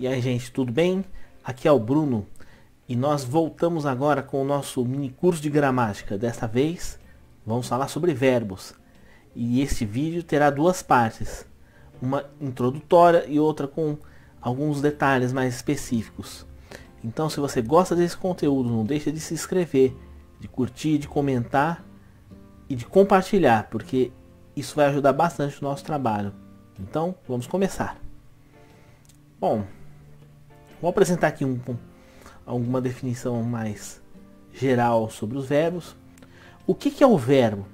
E aí, gente, tudo bem? Aqui é o Bruno e nós voltamos agora com o nosso mini curso de gramática. Desta vez vamos falar sobre verbos. E este vídeo terá duas partes, uma introdutória e outra com alguns detalhes mais específicos. Então, se você gosta desse conteúdo, não deixe de se inscrever, de curtir, de comentar e de compartilhar, porque isso vai ajudar bastante o nosso trabalho. Então, vamos começar. Bom, vou apresentar aqui alguma definição mais geral sobre os verbos. O que é o verbo?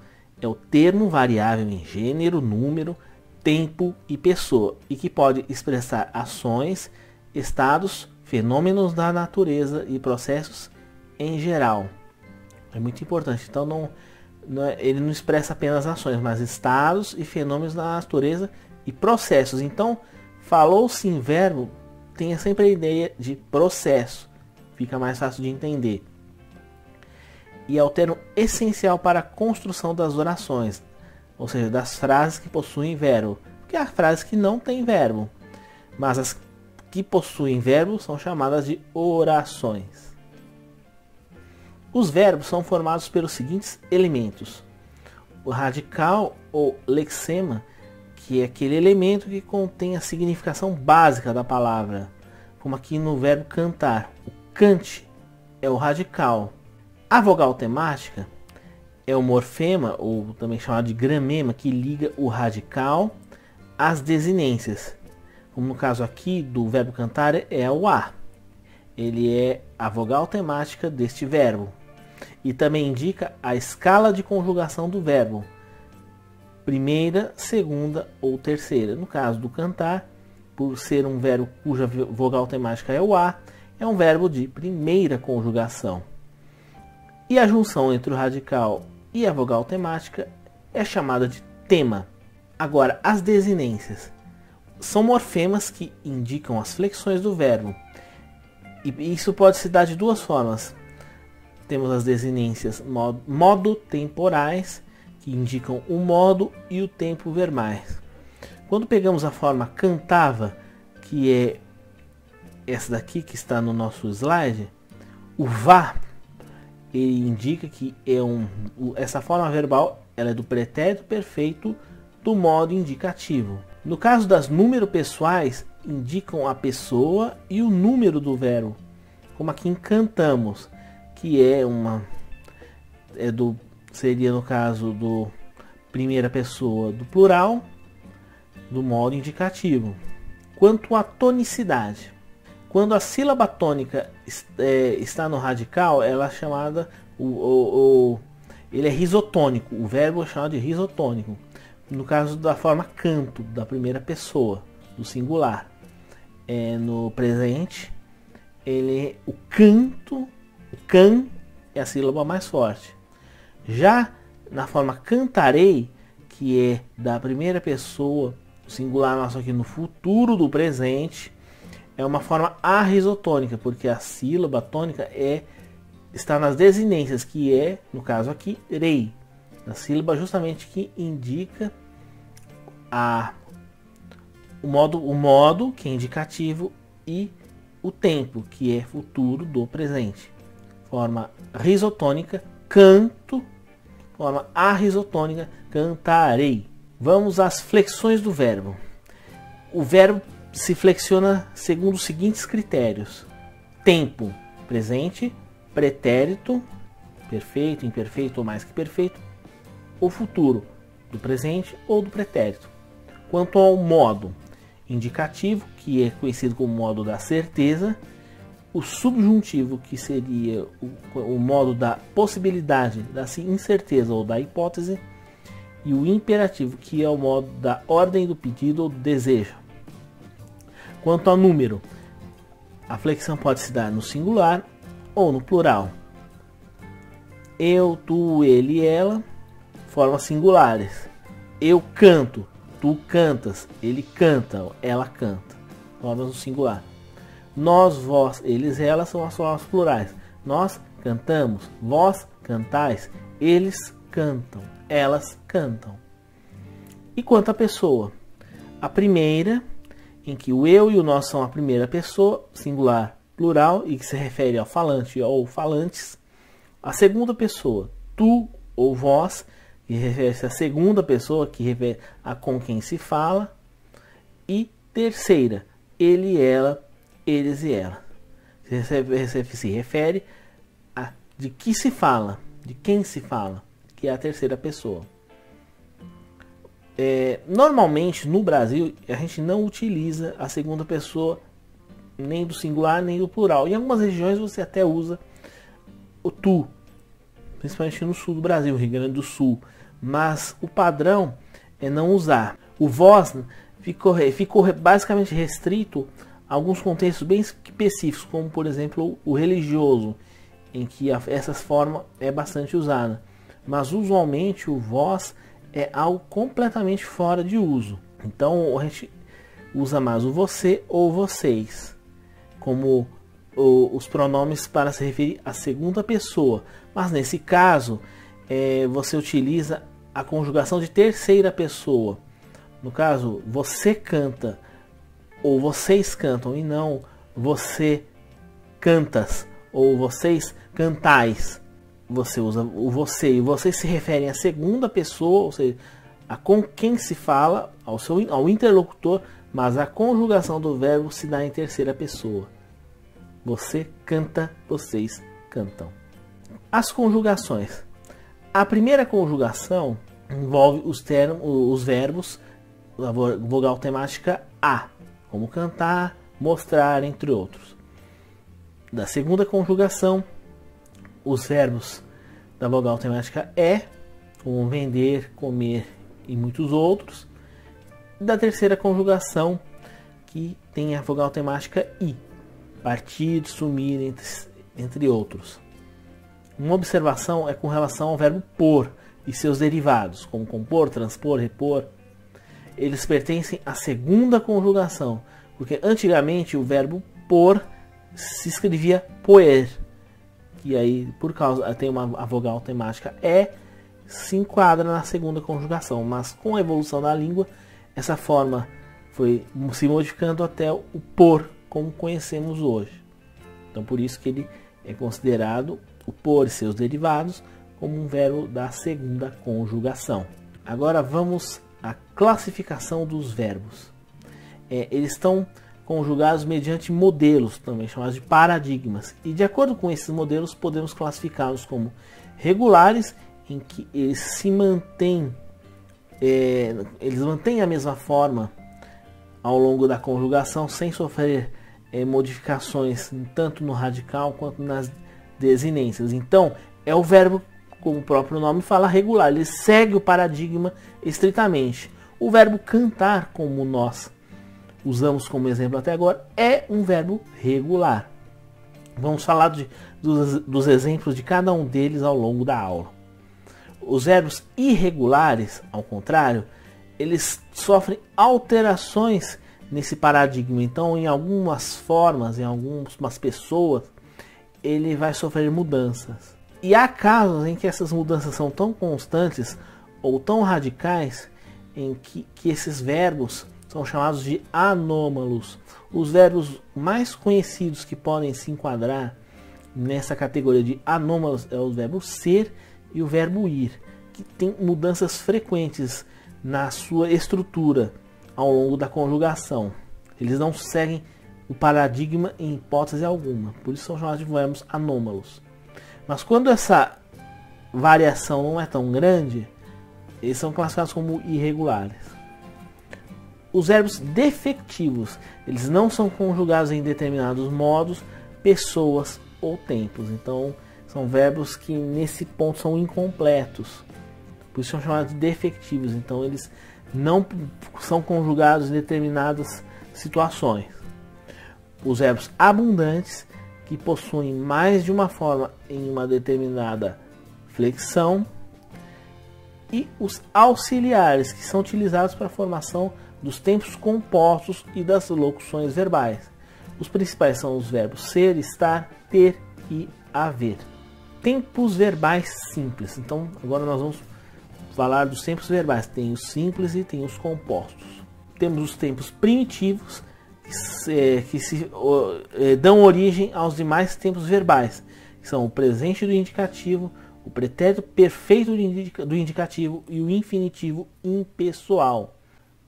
É o termo variável em gênero, número, tempo e pessoa, e que pode expressar ações, estados, fenômenos da natureza e processos em geral. É muito importante. Então ele não expressa apenas ações, mas estados e fenômenos da natureza e processos. Então, falou-se em verbo, tenha sempre a ideia de processo. Fica mais fácil de entender. E é o termo essencial para a construção das orações, ou seja, das frases que possuem verbo. Porque há frases que não têm verbo, mas as que possuem verbo são chamadas de orações. Os verbos são formados pelos seguintes elementos: o radical ou lexema, que é aquele elemento que contém a significação básica da palavra, como aqui no verbo cantar. O cante é o radical. A vogal temática é o morfema, ou também chamado de gramema, que liga o radical às desinências. Como no caso aqui do verbo cantar é o A. Ele é a vogal temática deste verbo. E também indica a escala de conjugação do verbo: primeira, segunda ou terceira. No caso do cantar, por ser um verbo cuja vogal temática é o A, é um verbo de primeira conjugação. E a junção entre o radical e a vogal temática é chamada de tema. Agora, as desinências são morfemas que indicam as flexões do verbo. E isso pode se dar de duas formas. Temos as desinências modo temporais, que indicam o modo e o tempo verbais. Quando pegamos a forma cantava, que é essa daqui que está no nosso slide, o vá, ele indica que essa forma verbal ela é do pretérito perfeito do modo indicativo. No caso das número pessoais, indicam a pessoa e o número do verbo, como aqui em cantamos, que seria no caso do primeira pessoa do plural do modo indicativo. Quanto à tonicidade, quando a sílaba tônica está no radical, ela é chamada ele é risotônico. O verbo é chamado de risotônico. No caso da forma canto, da primeira pessoa, do singular. No presente, o canto, o can é a sílaba mais forte. Já na forma cantarei, que é da primeira pessoa, o singular nosso aqui no futuro do presente, é uma forma arrisotônica, porque a sílaba tônica está nas desinências, que é, no caso aqui, rei. A sílaba justamente que indica o modo, que é indicativo, e o tempo, que é futuro do presente. Forma risotônica, canto. Forma arrisotônica, cantarei. Vamos às flexões do verbo. O verbo se flexiona segundo os seguintes critérios: tempo, presente, pretérito, perfeito, imperfeito ou mais que perfeito, ou futuro, do presente ou do pretérito. Quanto ao modo, indicativo, que é conhecido como modo da certeza, o subjuntivo, que seria o modo da possibilidade, da incerteza ou da hipótese, e o imperativo, que é o modo da ordem do pedido ou do desejo. Quanto ao número, a flexão pode se dar no singular ou no plural. Eu, tu, ele e ela, formas singulares. Eu canto, tu cantas, ele canta, ela canta, formas no singular. Nós, vós, eles, elas são as formas plurais. Nós cantamos, vós cantais, eles cantam, elas cantam. E quanto à pessoa, a primeira em que o eu e o nós são a primeira pessoa, singular, plural, e que se refere ao falante ou falantes. A segunda pessoa, tu ou vós, que refere-se à segunda pessoa, que refere a com quem se fala. E terceira, ele e ela, eles e ela. Se refere a de que se fala, de quem se fala, que é a terceira pessoa. Normalmente no Brasil a gente não utiliza a segunda pessoa nem do singular nem do plural. Em algumas regiões você até usa o tu, principalmente no sul do Brasil, Rio Grande do Sul, mas o padrão é não usar. O vós ficou basicamente restrito a alguns contextos bem específicos, como por exemplo o religioso, em que essa forma é bastante usada, mas usualmente o vós é algo completamente fora de uso. Então a gente usa mais o você ou vocês como os pronomes para se referir à segunda pessoa. Mas nesse caso você utiliza a conjugação de terceira pessoa. No caso, você canta ou vocês cantam, e não você cantas ou vocês cantais. Você usa o você e você se referem à segunda pessoa, ou seja, a com quem se fala, ao interlocutor, mas a conjugação do verbo se dá em terceira pessoa. Você canta, vocês cantam. As conjugações. A primeira conjugação envolve os verbos da vogal temática a, como cantar, mostrar, entre outros. Da segunda conjugação, os verbos da vogal temática é, como vender, comer e muitos outros. Da terceira conjugação, que tem a vogal temática i, partir, sumir, entre outros. Uma observação é com relação ao verbo pôr e seus derivados, como compor, transpor, repor. Eles pertencem à segunda conjugação, porque antigamente o verbo pôr se escrevia poer, e aí por causa tem a vogal temática se enquadra na segunda conjugação, mas com a evolução da língua essa forma foi se modificando até o pôr como conhecemos hoje. Então por isso que ele é considerado, o pôr e seus derivados, como um verbo da segunda conjugação. Agora vamos à classificação dos verbos. Eles estão conjugados mediante modelos, também chamados de paradigmas. E de acordo com esses modelos, podemos classificá-los como regulares, em que eles se mantêm, eles mantêm a mesma forma ao longo da conjugação, sem sofrer modificações tanto no radical quanto nas desinências. Então, é o verbo, como o próprio nome fala, regular. Ele segue o paradigma estritamente. O verbo cantar, como nós usamos como exemplo até agora, é um verbo regular. Vamos falar dos exemplos de cada um deles ao longo da aula. Os verbos irregulares, ao contrário, eles sofrem alterações nesse paradigma. Então, em algumas formas, em algumas pessoas, ele vai sofrer mudanças. E há casos em que essas mudanças são tão constantes ou tão radicais em que esses verbos são chamados de anômalos. Os verbos mais conhecidos que podem se enquadrar nessa categoria de anômalos é o verbo ser e o verbo ir, que tem mudanças frequentes na sua estrutura ao longo da conjugação. Eles não seguem o paradigma em hipótese alguma, por isso são chamados de verbos anômalos. Mas quando essa variação não é tão grande, eles são classificados como irregulares. Os verbos defectivos, eles não são conjugados em determinados modos, pessoas ou tempos. Então, são verbos que nesse ponto são incompletos. Por isso são chamados de defectivos. Então, eles não são conjugados em determinadas situações. Os verbos abundantes, que possuem mais de uma forma em uma determinada flexão. E os auxiliares, que são utilizados para a formação dos tempos compostos e das locuções verbais. Os principais são os verbos ser, estar, ter e haver. Tempos verbais simples. Então agora nós vamos falar dos tempos verbais. Tem os simples e tem os compostos. Temos os tempos primitivos, dão origem aos demais tempos verbais, que são o presente do indicativo, o pretérito perfeito do indicativo e o infinitivo impessoal.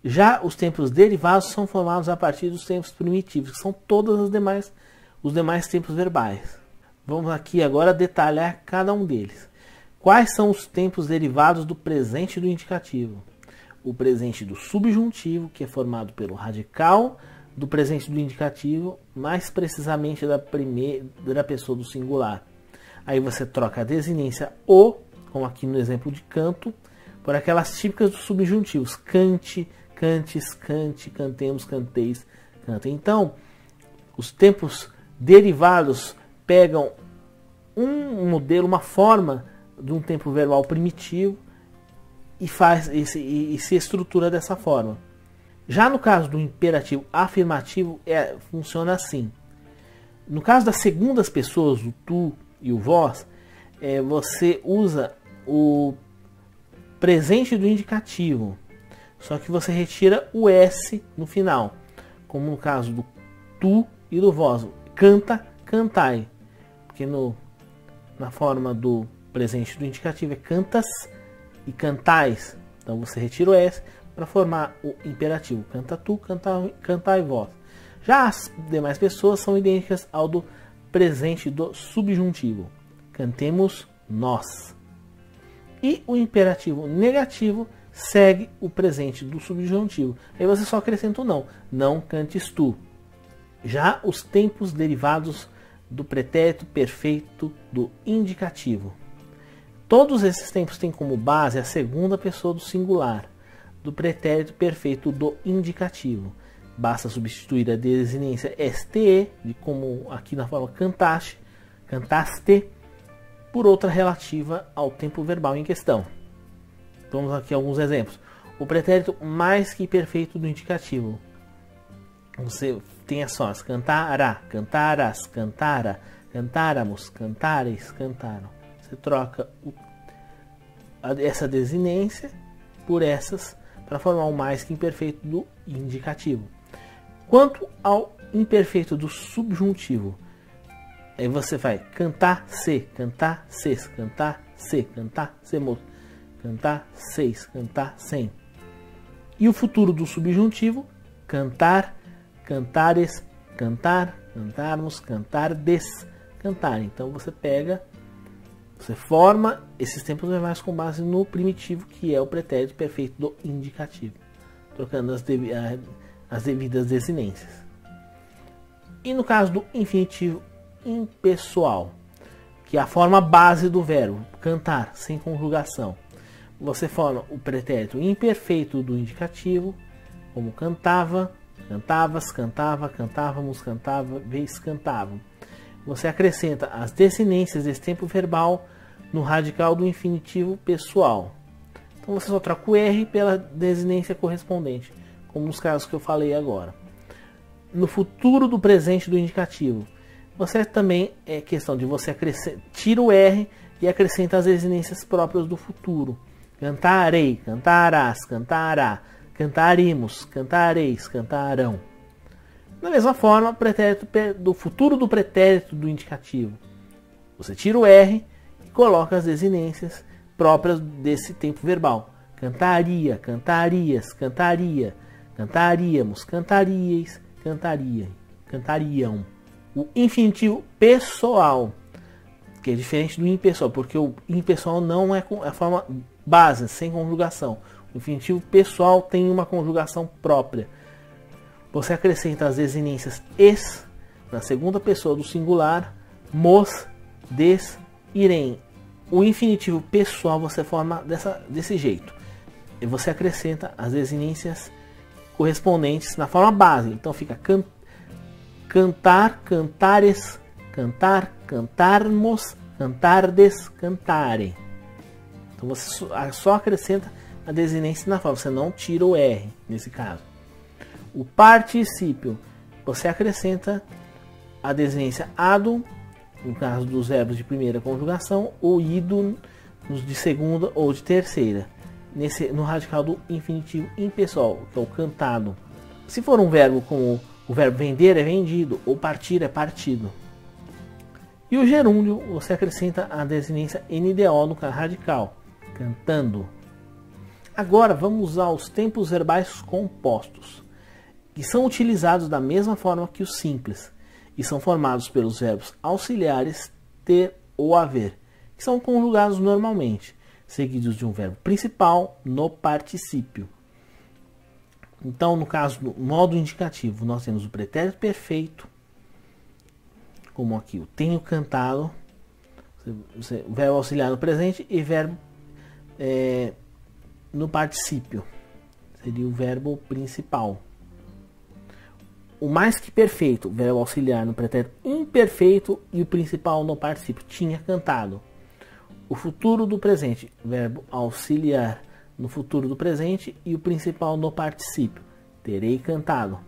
Já os tempos derivados são formados a partir dos tempos primitivos, que são os demais tempos verbais. Vamos aqui agora detalhar cada um deles. Quais são os tempos derivados do presente do indicativo? O presente do subjuntivo, que é formado pelo radical do presente do indicativo, mais precisamente da primeira pessoa do singular. Aí você troca a desinência o, como aqui no exemplo de canto, por aquelas típicas dos subjuntivos. Cante, cantes, cante, cantemos, canteis, cantem. Então, os tempos derivados pegam um modelo, uma forma de um tempo verbal primitivo e se estrutura dessa forma. Já no caso do imperativo afirmativo, funciona assim. No caso das segundas pessoas, o tu e o vós, você usa o presente do indicativo, só que você retira o S no final, como no caso do tu e do vós. Canta, cantai, porque na forma do presente do indicativo é cantas e cantais, então você retira o S para formar o imperativo. Canta tu, cantai vós. Já as demais pessoas são idênticas ao do presente do subjuntivo. Cantemos nós. E o imperativo negativo segue o presente do subjuntivo. Aí você só acrescenta o não. Não cantes tu. Já os tempos derivados do pretérito perfeito do indicativo. Todos esses tempos têm como base a segunda pessoa do singular, do pretérito perfeito do indicativo. Basta substituir a desinência ste, como aqui na forma cantaste, por outra relativa ao tempo verbal em questão. Vamos aqui a alguns exemplos. O pretérito mais que perfeito do indicativo. Você tem as sós: cantará, cantarás, cantara, cantáramos, cantareis, cantaram. Você troca essa desinência por essas para formar o mais que imperfeito do indicativo. Quanto ao imperfeito do subjuntivo, aí você vai cantar se, cantar ses, cantar se, cantar semos, cantar seis, cantar sem. E o futuro do subjuntivo, cantar, cantares, cantar, cantarmos, cantardes, cantar. Então você forma esses tempos verbais com base no primitivo, que é o pretérito perfeito do indicativo, trocando as devidas desinências. E no caso do infinitivo impessoal, que é a forma base do verbo, cantar, sem conjugação, você forma o pretérito imperfeito do indicativo, como cantava, cantavas, cantava, cantávamos, cantáveis, cantavam. Você acrescenta as desinências desse tempo verbal no radical do infinitivo pessoal. Então você só troca o R pela desinência correspondente, como nos casos que eu falei agora. No futuro do presente do indicativo, você também é questão de você tira o R e acrescenta as desinências próprias do futuro. Cantarei, cantarás, cantará, cantarimos, cantareis, cantarão. Da mesma forma, pretérito do futuro do pretérito do indicativo. Você tira o R e coloca as desinências próprias desse tempo verbal. Cantaria, cantarias, cantaria, cantaríamos, cantaríeis, cantaria, cantariam. O infinitivo pessoal, que é diferente do impessoal, porque o impessoal não é a forma base, sem conjugação. O infinitivo pessoal tem uma conjugação própria. Você acrescenta as desinências es na segunda pessoa do singular, mos, des, irem. O infinitivo pessoal você forma desse jeito. E você acrescenta as desinências correspondentes na forma base. Então fica cantar, cantares, cantar, cantarmos, cantardes, cantarem. Então você só acrescenta a desinência na forma, você não tira o R nesse caso. O particípio, você acrescenta a desinência ado, no caso dos verbos de primeira conjugação, ou ido nos de segunda ou de terceira, no radical do infinitivo impessoal, que é o cantado. Se for um verbo como O verbo vender é vendido, ou partir é partido. E o gerúndio, você acrescenta a desinência NDO no radical, cantando. Agora vamos usar os tempos verbais compostos, que são utilizados da mesma forma que os simples, e são formados pelos verbos auxiliares ter ou haver, que são conjugados normalmente, seguidos de um verbo principal no particípio. Então, no caso do modo indicativo, nós temos o pretérito perfeito, como aqui, o tenho cantado, verbo auxiliar no presente e verbo no particípio, seria o verbo principal. O mais que perfeito, verbo auxiliar no pretérito imperfeito e o principal no particípio, tinha cantado. O futuro do presente, verbo auxiliar no futuro do presente e o principal no particípio, terei cantado.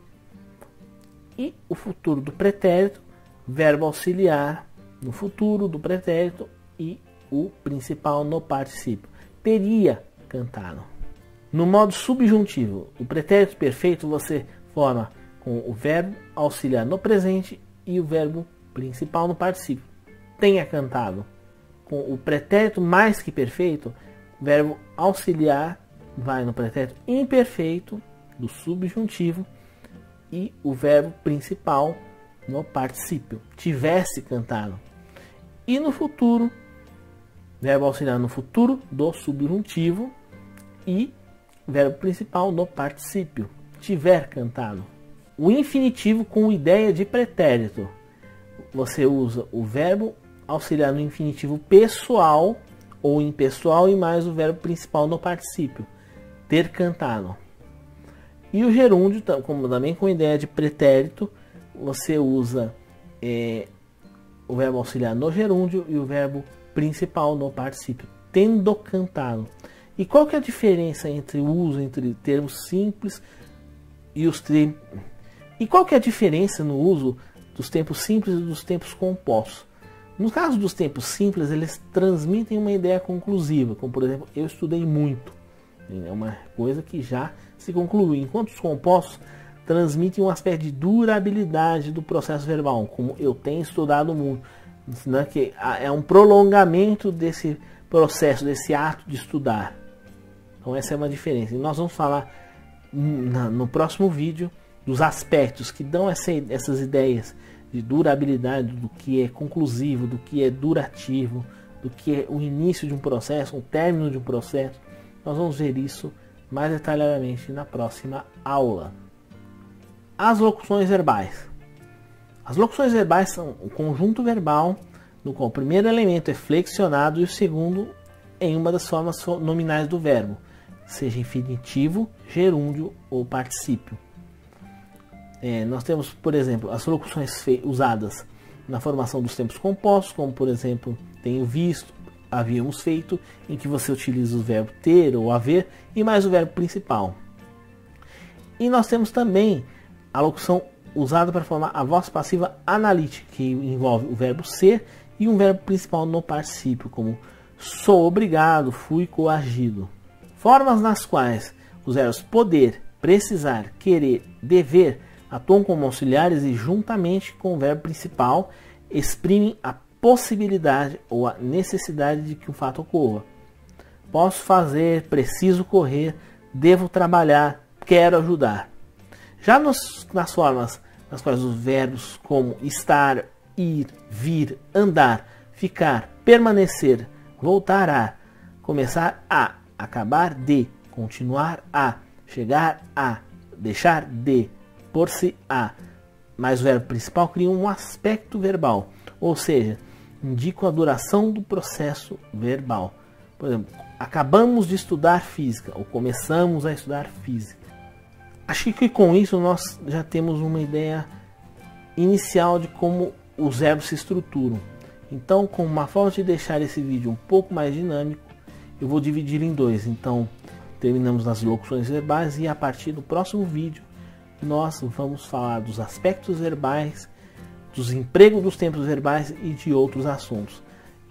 E o futuro do pretérito, verbo auxiliar no futuro do pretérito e o principal no particípio, teria cantado. No modo subjuntivo, o pretérito perfeito você forma com o verbo auxiliar no presente e o verbo principal no particípio, tenha cantado. Com o pretérito mais que perfeito, o verbo auxiliar vai no pretérito imperfeito do subjuntivo e o verbo principal no particípio, tivesse cantado. E no futuro, verbo auxiliar no futuro do subjuntivo e verbo principal no particípio, tiver cantado. O infinitivo com ideia de pretérito, você usa o verbo auxiliar no infinitivo pessoal ou impessoal e mais o verbo principal no particípio, ter cantado. E o gerúndio, como também com ideia de pretérito, você usa o verbo auxiliar no gerúndio e o verbo principal no particípio, tendo cantado. E qual que é a diferença entre o uso entre termos simples e os tempos? E qual que é a diferença no uso dos tempos simples e dos tempos compostos? No caso dos tempos simples, eles transmitem uma ideia conclusiva, como por exemplo, eu estudei muito. É uma coisa que já se concluiu. Enquanto os compostos transmitem um aspecto de durabilidade do processo verbal, como eu tenho estudado muito, né, que é um prolongamento desse processo, desse ato de estudar. Então essa é uma diferença. E nós vamos falar no próximo vídeo dos aspectos que dão essas ideias de durabilidade, do que é conclusivo, do que é durativo, do que é o início de um processo, um término de um processo. Nós vamos ver isso mais detalhadamente na próxima aula. As locuções verbais. As locuções verbais são um conjunto verbal no qual o primeiro elemento é flexionado e o segundo em uma das formas nominais do verbo, seja infinitivo, gerúndio ou particípio. Nós temos, por exemplo, as locuções usadas na formação dos tempos compostos, como por exemplo, tenho visto, havíamos feito, em que você utiliza o verbo ter ou haver e mais o verbo principal. E nós temos também a locução usada para formar a voz passiva analítica, que envolve o verbo ser e um verbo principal no particípio, como sou obrigado, fui coagido. Formas nas quais os verbos poder, precisar, querer, dever atuam como auxiliares e, juntamente com o verbo principal, exprimem a possibilidade ou a necessidade de que um fato ocorra. Posso fazer, preciso correr, devo trabalhar, quero ajudar. Já nas formas nas quais os verbos como estar, ir, vir, andar, ficar, permanecer, voltar a, começar a, acabar de, continuar a, chegar a, deixar de, por-se a, mas o verbo principal cria um aspecto verbal, ou seja, indicam a duração do processo verbal. Por exemplo, acabamos de estudar física, ou começamos a estudar física. Acho que com isso nós já temos uma ideia inicial de como os verbos se estruturam. Então, com uma forma de deixar esse vídeo um pouco mais dinâmico, eu vou dividir em dois. Então, terminamos nas locuções verbais e a partir do próximo vídeo nós vamos falar dos aspectos verbais, dos empregos dos tempos verbais e de outros assuntos.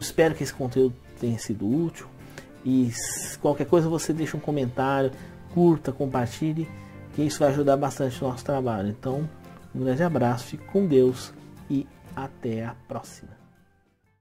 Espero que esse conteúdo tenha sido útil e qualquer coisa você deixa um comentário, curta, compartilhe, que isso vai ajudar bastante o nosso trabalho. Então, Um grande abraço, fique com Deus e até a próxima.